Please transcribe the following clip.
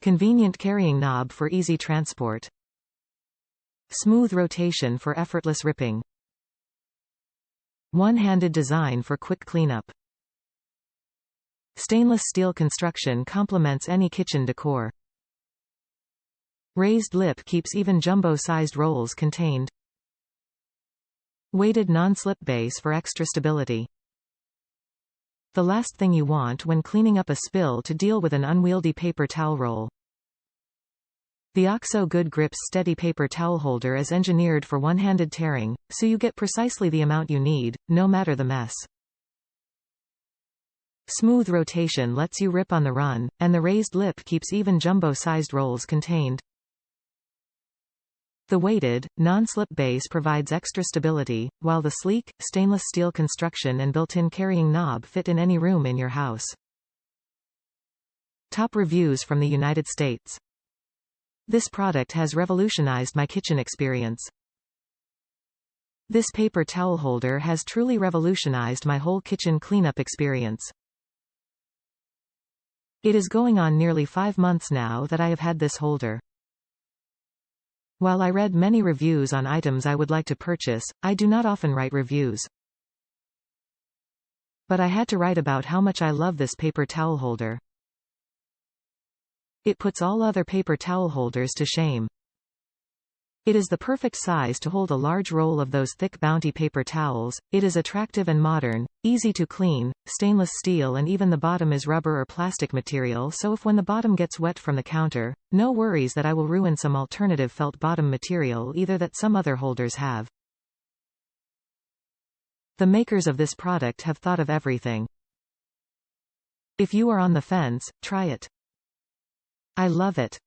Convenient carrying knob for easy transport. Smooth rotation for effortless ripping. One-handed design for quick cleanup. Stainless steel construction complements any kitchen decor. Raised lip keeps even jumbo-sized rolls contained. Weighted non-slip base for extra stability. The last thing you want when cleaning up a spill to deal with an unwieldy paper towel roll. The OXO Good Grips Steady Paper Towel Holder is engineered for one-handed tearing, so you get precisely the amount you need, no matter the mess. Smooth rotation lets you rip on the run, and the raised lip keeps even jumbo-sized rolls contained. The weighted, non-slip base provides extra stability, while the sleek, stainless steel construction and built-in carrying knob fit in any room in your house. Top reviews from the United States. This product has revolutionized my kitchen experience. This paper towel holder has truly revolutionized my whole kitchen cleanup experience. It is going on nearly 5 months now that I have had this holder. While I read many reviews on items I would like to purchase, I do not often write reviews. But I had to write about how much I love this paper towel holder. It puts all other paper towel holders to shame. It is the perfect size to hold a large roll of those thick Bounty paper towels. It is attractive and modern, easy to clean, stainless steel, and even the bottom is rubber or plastic material, so if when the bottom gets wet from the counter, no worries that I will ruin some alternative felt bottom material either that some other holders have. The makers of this product have thought of everything. If you are on the fence, try it. I love it.